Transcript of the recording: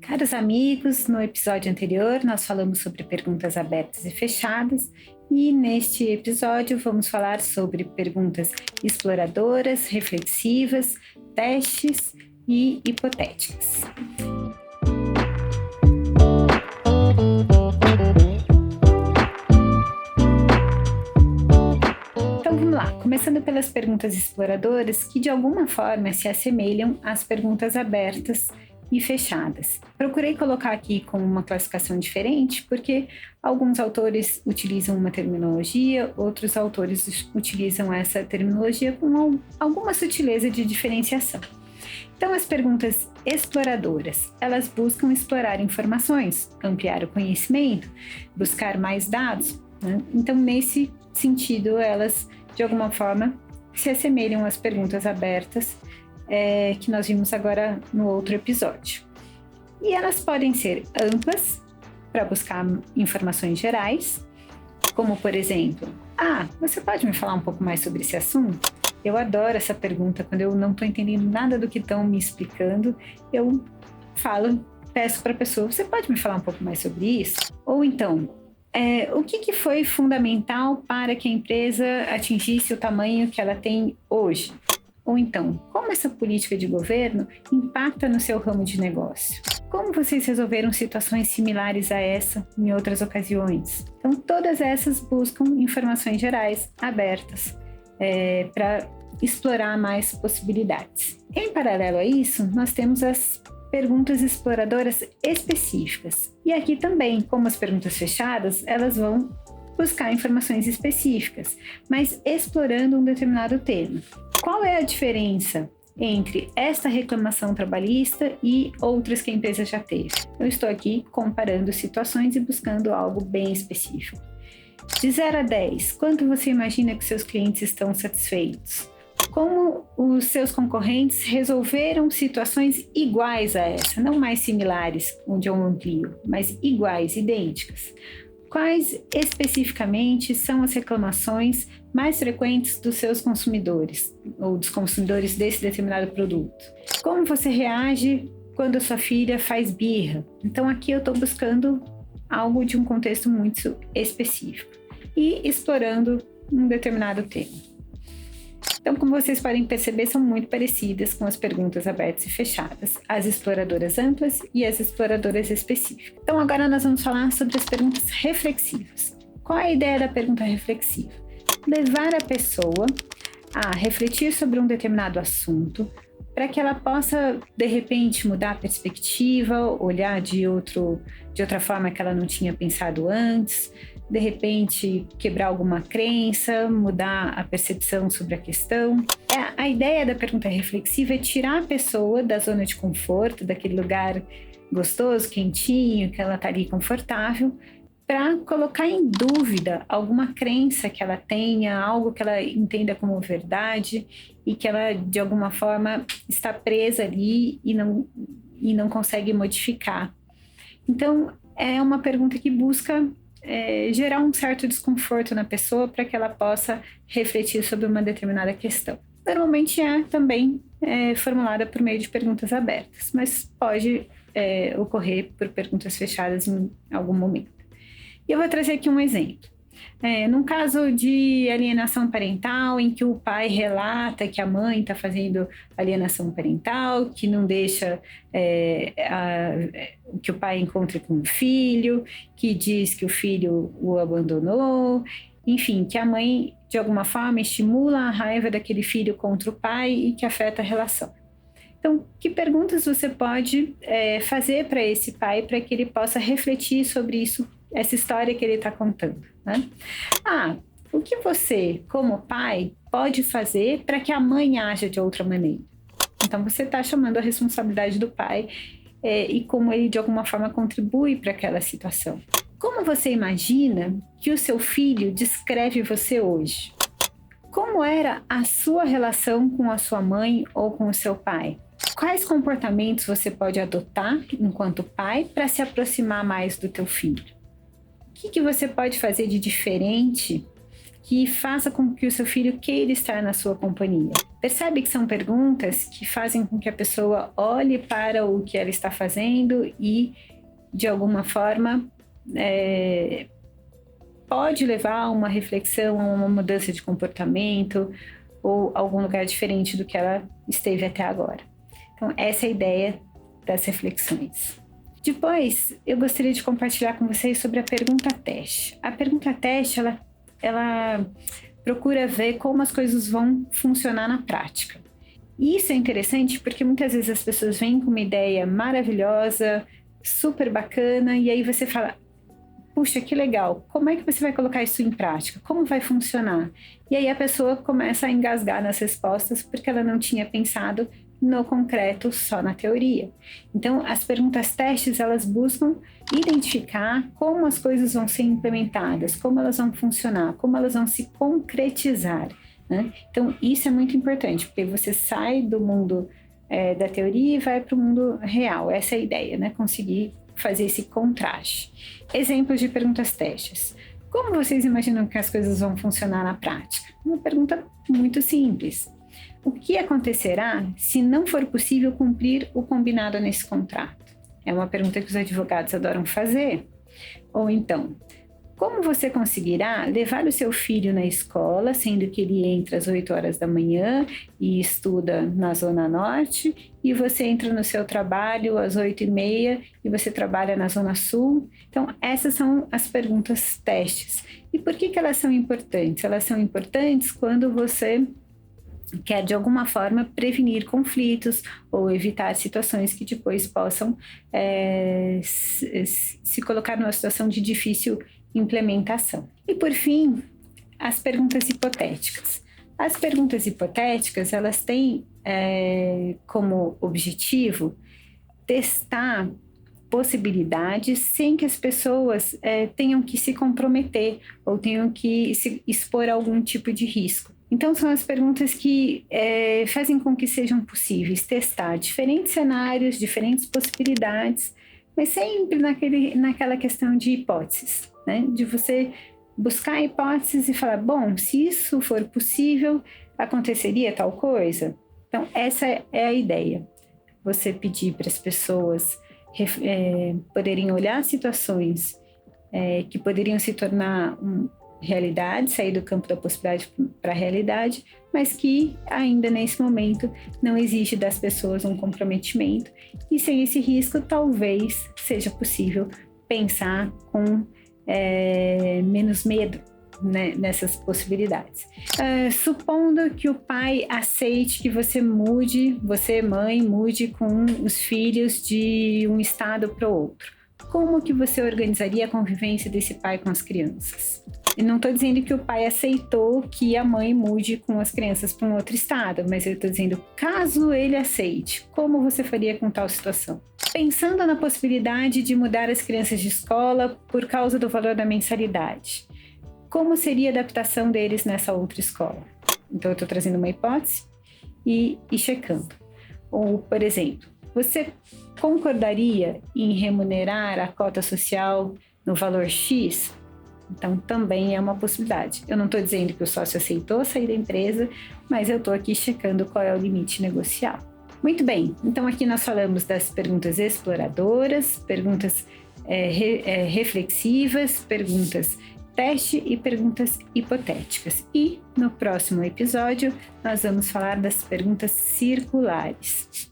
Caros amigos, no episódio anterior nós falamos sobre perguntas abertas e fechadas e neste episódio vamos falar sobre perguntas exploradoras, reflexivas, testes e hipotéticas. Então vamos lá, começando pelas perguntas exploradoras que de alguma forma se assemelham às perguntas abertas e fechadas. Procurei colocar aqui com uma classificação diferente porque alguns autores utilizam uma terminologia, outros autores utilizam essa terminologia com alguma sutileza de diferenciação. Então, as perguntas exploradoras, elas buscam explorar informações, ampliar o conhecimento, buscar mais dados, né? Então, nesse sentido, elas, de alguma forma, se assemelham às perguntas abertas que nós vimos agora no outro episódio. E elas podem ser amplas, para buscar informações gerais, como, por exemplo, você pode me falar um pouco mais sobre esse assunto? Eu adoro essa pergunta, quando eu não estou entendendo nada do que estão me explicando, eu peço para a pessoa, você pode me falar um pouco mais sobre isso? Ou então, o que foi fundamental para que a empresa atingisse o tamanho que ela tem hoje? Ou então, como essa política de governo impacta no seu ramo de negócio? Como vocês resolveram situações similares a essa em outras ocasiões? Então, todas essas buscam informações gerais, abertas, para explorar mais possibilidades. Em paralelo a isso, nós temos as perguntas exploradoras específicas. E aqui também, como as perguntas fechadas, elas vão buscar informações específicas, mas explorando um determinado tema. Qual é a diferença entre esta reclamação trabalhista e outras que a empresa já teve? Eu estou aqui comparando situações e buscando algo bem específico. De 0 a 10, quanto você imagina que seus clientes estão satisfeitos? Como os seus concorrentes resolveram situações iguais a essa, não mais similares, onde eu amplio, mas iguais, idênticas? Quais especificamente são as reclamações mais frequentes dos seus consumidores ou dos consumidores desse determinado produto? Como você reage quando a sua filha faz birra? Então aqui eu estou buscando algo de um contexto muito específico e explorando um determinado tema. Então, como vocês podem perceber, são muito parecidas com as perguntas abertas e fechadas, as exploradoras amplas e as exploradoras específicas. Então, agora nós vamos falar sobre as perguntas reflexivas. Qual é a ideia da pergunta reflexiva? Levar a pessoa a refletir sobre um determinado assunto para que ela possa, de repente, mudar a perspectiva, olhar de outra forma que ela não tinha pensado antes, de repente quebrar alguma crença, mudar a percepção sobre a questão. A ideia da pergunta reflexiva é tirar a pessoa da zona de conforto, daquele lugar gostoso, quentinho, que ela está ali confortável, para colocar em dúvida alguma crença que ela tenha, algo que ela entenda como verdade e que ela, de alguma forma, está presa ali e não consegue modificar. Então, é uma pergunta que busca gerar um certo desconforto na pessoa para que ela possa refletir sobre uma determinada questão. Normalmente é também formulada por meio de perguntas abertas, mas pode ocorrer por perguntas fechadas em algum momento. E eu vou trazer aqui um exemplo. Num caso de alienação parental, em que o pai relata que a mãe está fazendo alienação parental, que não deixa que o pai encontre com o filho, que diz que o filho o abandonou, enfim, que a mãe, de alguma forma, estimula a raiva daquele filho contra o pai e que afeta a relação. Então, que perguntas você pode fazer para esse pai para que ele possa refletir sobre isso, essa história que ele está contando, né? O que você, como pai, pode fazer para que a mãe haja de outra maneira? Então, você está chamando a responsabilidade do pai e como ele, de alguma forma, contribui para aquela situação. Como você imagina que o seu filho descreve você hoje? Como era a sua relação com a sua mãe ou com o seu pai? Quais comportamentos você pode adotar enquanto pai para se aproximar mais do teu filho? O que você pode fazer de diferente que faça com que o seu filho queira estar na sua companhia. Percebe que são perguntas que fazem com que a pessoa olhe para o que ela está fazendo e, de alguma forma, pode levar a uma reflexão, a uma mudança de comportamento ou algum lugar diferente do que ela esteve até agora. Então, essa é a ideia das reflexões. Depois, eu gostaria de compartilhar com vocês sobre a pergunta teste. A pergunta teste, ela procura ver como as coisas vão funcionar na prática. E isso é interessante porque muitas vezes as pessoas vêm com uma ideia maravilhosa, super bacana, e aí você fala, puxa, que legal, como é que você vai colocar isso em prática? Como vai funcionar? E aí a pessoa começa a engasgar nas respostas porque ela não tinha pensado no concreto, só na teoria. Então, as perguntas testes, elas buscam identificar como as coisas vão ser implementadas, como elas vão funcionar, como elas vão se concretizar, né? Então, isso é muito importante, porque você sai do mundo da teoria e vai para o mundo real. Essa é a ideia, né? Conseguir fazer esse contraste. Exemplos de perguntas testes. Como vocês imaginam que as coisas vão funcionar na prática? Uma pergunta muito simples. O que acontecerá se não for possível cumprir o combinado nesse contrato? É uma pergunta que os advogados adoram fazer. Ou então, como você conseguirá levar o seu filho na escola, sendo que ele entra às 8 horas da manhã e estuda na Zona Norte, e você entra no seu trabalho às 8h30 e você trabalha na Zona Sul? Então, essas são as perguntas testes. E por que elas são importantes? Elas são importantes quando você quer, de alguma forma, prevenir conflitos ou evitar situações que depois possam se colocar numa situação de difícil implementação. E, por fim, as perguntas hipotéticas. As perguntas hipotéticas, elas têm como objetivo testar possibilidades sem que as pessoas tenham que se comprometer ou tenham que se expor a algum tipo de risco. Então, são as perguntas que fazem com que sejam possíveis testar diferentes cenários, diferentes possibilidades, mas sempre naquela questão de hipóteses, né? De você buscar hipóteses e falar, bom, se isso for possível, aconteceria tal coisa? Então, essa é a ideia. Você pedir para as pessoas poderem olhar situações que poderiam se tornar realidade, sair do campo da possibilidade para a realidade, mas que ainda nesse momento não exige das pessoas um comprometimento, e sem esse risco talvez seja possível pensar com menos medo, né, nessas possibilidades. Supondo que o pai aceite que você mãe, mude com os filhos de um estado para o outro. Como que você organizaria a convivência desse pai com as crianças? E não estou dizendo que o pai aceitou que a mãe mude com as crianças para um outro estado, mas eu estou dizendo, caso ele aceite, como você faria com tal situação? Pensando na possibilidade de mudar as crianças de escola por causa do valor da mensalidade, como seria a adaptação deles nessa outra escola? Então, eu estou trazendo uma hipótese e checando. Ou, por exemplo, você concordaria em remunerar a cota social no valor X? Então, também é uma possibilidade. Eu não estou dizendo que o sócio aceitou sair da empresa, mas eu estou aqui checando qual é o limite negocial. Muito bem, então aqui nós falamos das perguntas exploradoras, perguntas reflexivas, perguntas teste e perguntas hipotéticas. E no próximo episódio, nós vamos falar das perguntas circulares.